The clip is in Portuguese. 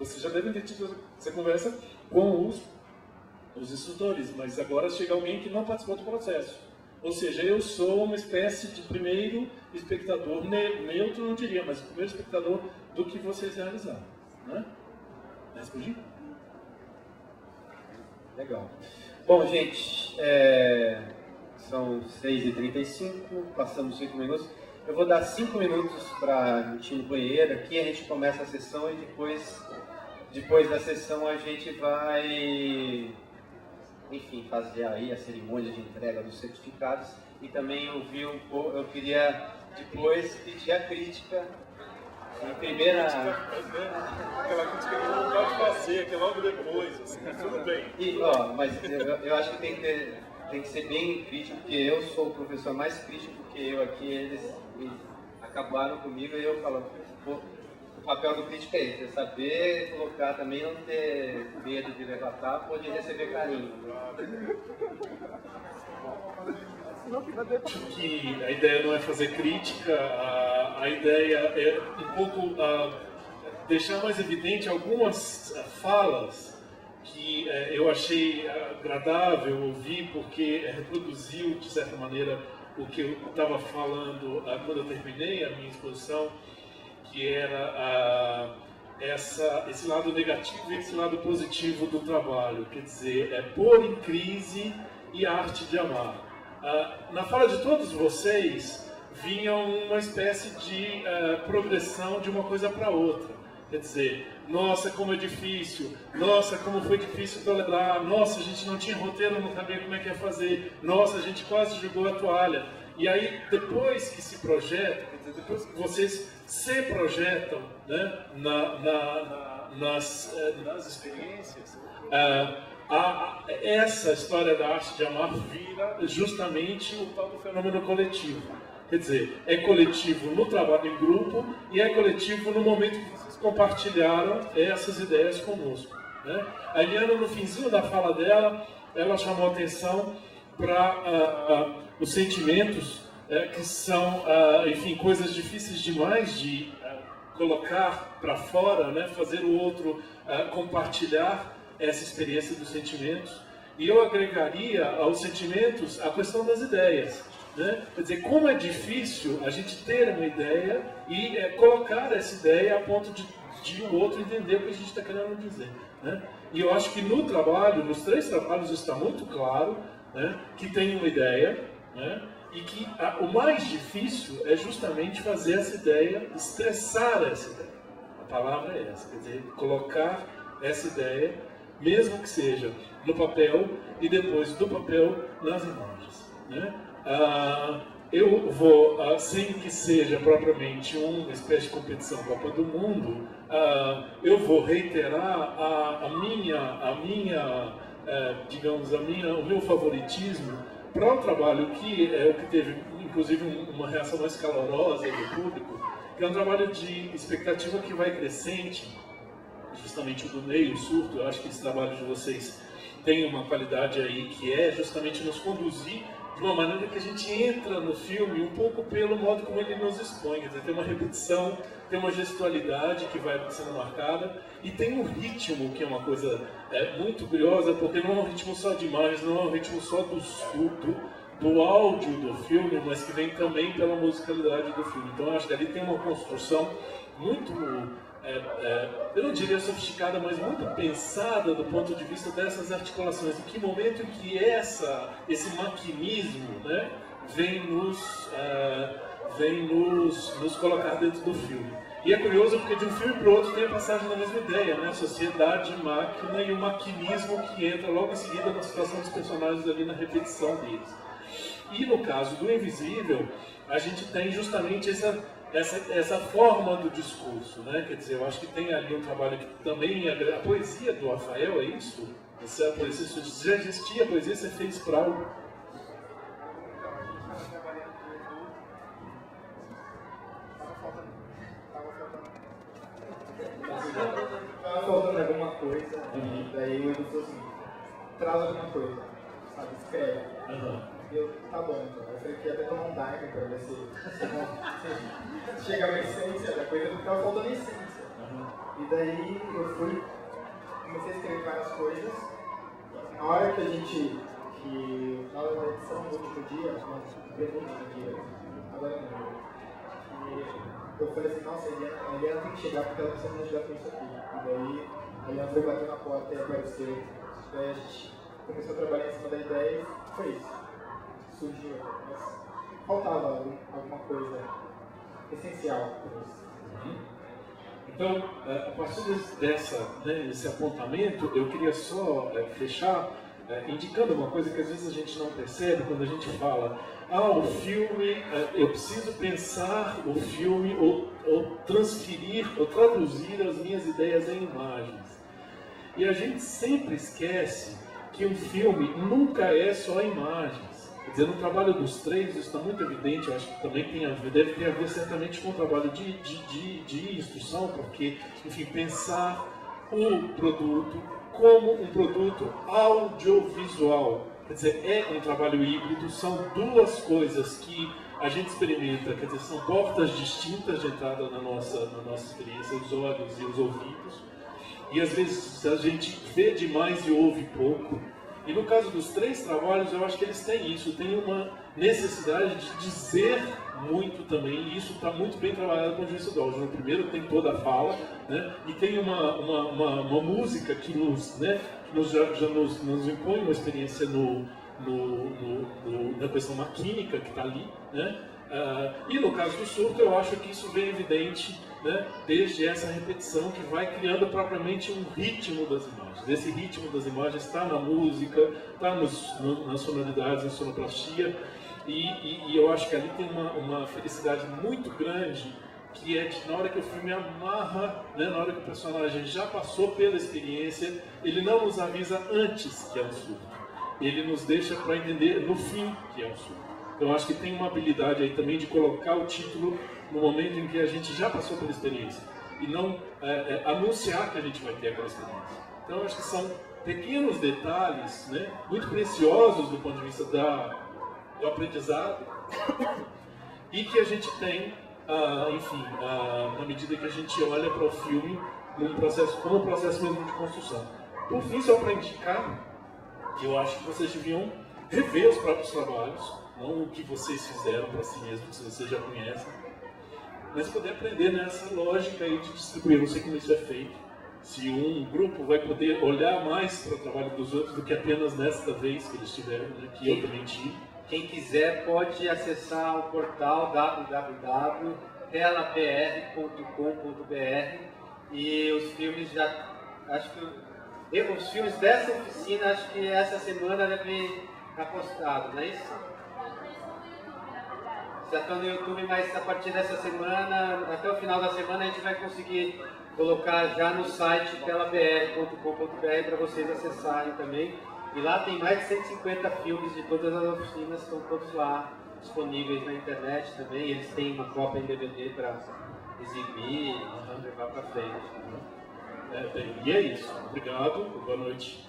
Vocês já devem ter tido essa conversa com os instrutores, mas agora chega alguém que não participou do processo. Ou seja, eu sou uma espécie de primeiro espectador, neutro não diria, mas o primeiro espectador do que vocês realizaram. Né? Respondi? Legal. Bom, gente, são 6h35, passamos 5 minutos. Eu vou dar 5 minutos para a gente ir no banheiro. Aqui a gente começa a sessão e depois da sessão a gente vai, enfim, fazer aí a cerimônia de entrega dos certificados. E também ouvir um pouco, eu queria depois pedir a crítica. Em primeira... Aquela crítica que não pode fazer, que é logo depois, assim, tudo bem. Mas eu acho que tem que ser bem crítico, porque eu sou o professor mais crítico que eu aqui, eles acabaram comigo e eu falo, pô, o papel do crítico é esse, é saber colocar também, não ter medo de levar tapa ou de receber carinho. Acho que a ideia não é fazer crítica, a ideia é um pouco deixar mais evidente algumas falas que eu achei agradável ouvir, porque reproduziu, de certa maneira, o que eu estava falando quando eu terminei a minha exposição, que era esse lado negativo e esse lado positivo do trabalho, quer dizer, pôr em crise e a arte de amar. Na fala de todos vocês, vinha uma espécie de progressão de uma coisa para outra. Quer dizer, nossa, como é difícil, nossa, como foi difícil tolerar, nossa, a gente não tinha roteiro, não sabia como é que ia fazer, nossa, a gente quase jogou a toalha. E aí, depois que se projeta, quer dizer, depois que vocês se projetam, né, nas experiências, essa história da arte de amar vira justamente o tal do fenômeno coletivo. Quer dizer, é coletivo no trabalho em grupo e é coletivo no momento que vocês compartilharam essas ideias conosco. Né? A Eliana, no finzinho da fala dela, ela chamou a atenção para os sentimentos que são, enfim, coisas difíceis demais de colocar para fora, né? Fazer o outro compartilhar essa experiência dos sentimentos. E eu agregaria aos sentimentos a questão das ideias. Né? Quer dizer, como é difícil a gente ter uma ideia e colocar essa ideia a ponto de o outro entender o que a gente está querendo dizer. Né? E eu acho que no trabalho, nos 3 trabalhos, está muito claro, né, que tem uma ideia, né, e que o mais difícil é justamente fazer essa ideia, expressar essa ideia. A palavra é essa, quer dizer, colocar essa ideia, mesmo que seja no papel e depois do papel nas imagens. Né? Eu vou, sem que seja propriamente uma espécie de competição Copa do Mundo, eu vou reiterar o meu favoritismo para um trabalho que é o que teve, inclusive, uma reação mais calorosa do público, que é um trabalho de expectativa que vai crescente, justamente o do Ney, o Surto. Eu acho que esse trabalho de vocês tem uma qualidade aí que é justamente nos conduzir de uma maneira que a gente entra no filme um pouco pelo modo como ele nos expõe. Quer dizer, tem uma repetição, tem uma gestualidade que vai sendo marcada e tem um ritmo que é uma coisa muito curiosa, porque não é um ritmo só de imagens, não é um ritmo só do áudio do filme, mas que vem também pela musicalidade do filme. Então eu acho que ali tem uma construção muito, eu não diria sofisticada, mas muito pensada do ponto de vista dessas articulações. Em que momento em que esse maquinismo, né, vem nos colocar dentro do filme. E é curioso porque de um filme para o outro tem a passagem da mesma ideia, né? Sociedade, máquina e o maquinismo que entra logo em seguida na situação dos personagens ali na repetição deles. E no caso do Invisível, a gente tem justamente essa forma do discurso, né? Quer dizer, eu acho que tem ali um trabalho que também a poesia do Rafael, é isso? A poesia, já existia a poesia, você fez para algo. Estava faltando alguma coisa, daí o Edu falou assim, traz alguma coisa, sabe, escreve. Eu, tá bom, então. Eu falei que ia até tomar um dive para ver se chega a essência da coisa, porque estava faltando essência. E daí eu comecei a escrever várias coisas. Na hora que a gente, na hora da edição do último dia, no penúltimo dia, agora não lembro. E eu falei assim, nossa, a Eliana tem que chegar porque ela precisa me ajudar com isso aqui. E daí a Eliana foi bater na porta e apareceu. Daí a gente começou a trabalhar em cima da ideia e foi isso. Surgiu, mas faltava alguma coisa essencial para isso. Então, a partir desse apontamento, eu queria só fechar indicando uma coisa que às vezes a gente não percebe quando a gente fala o filme, eu preciso pensar o filme ou transferir ou traduzir as minhas ideias em imagens. E a gente sempre esquece que um filme nunca é só imagens. Quer dizer, no trabalho dos três, isso está muito evidente, eu acho que também deve ter a ver certamente com o trabalho de instrução, porque, enfim, pensar o produto como um produto audiovisual. Quer dizer, é um trabalho híbrido, são duas coisas que a gente experimenta, quer dizer, são portas distintas de entrada na nossa experiência, os olhos e os ouvidos, e às vezes a gente vê demais e ouve pouco. E no caso dos três trabalhos, eu acho que eles têm isso, tem uma necessidade de dizer muito também, e isso está muito bem trabalhado com o Juízo do áudio. No primeiro tem toda a fala, né? E tem uma música que já nos impõe uma experiência na questão maquínica que está ali, né? E no caso do surto, eu acho que isso vem evidente, né, desde essa repetição que vai criando propriamente um ritmo das imagens. Esse ritmo das imagens está na música, está nas sonoridades, na sonoplastia, e eu acho que ali tem uma felicidade muito grande, que é de, na hora que o filme amarra, né, na hora que o personagem já passou pela experiência, ele não nos avisa antes que é um surto, ele nos deixa para entender no fim que é um surto. Então, acho que tem uma habilidade aí também de colocar o título no momento em que a gente já passou pela experiência e não anunciar que a gente vai ter aquela experiência. Então, acho que são pequenos detalhes, né, muito preciosos do ponto de vista do aprendizado e que a gente tem, na medida que a gente olha para o filme como um processo mesmo de construção. Por fim, só para indicar que eu acho que vocês deviam rever os próprios trabalhos, não o que vocês fizeram para si mesmo, que vocês já conhecem, mas poder aprender nessa lógica aí de distribuir. Não sei como isso é feito, se um grupo vai poder olhar mais para o trabalho dos outros do que apenas nesta vez que eles tiveram, né, que eu também tive. Quem quiser pode acessar o portal www.telapr.com.br e os filmes os filmes dessa oficina, acho que essa semana devem estar postados, não é isso? Já estão no YouTube, mas a partir dessa semana, até o final da semana, a gente vai conseguir colocar já no site telapr.com.br para vocês acessarem também. E lá tem mais de 150 filmes de todas as oficinas, estão todos lá disponíveis na internet também. Eles têm uma cópia em DVD para exibir e levar para frente. E é isso. Obrigado, boa noite.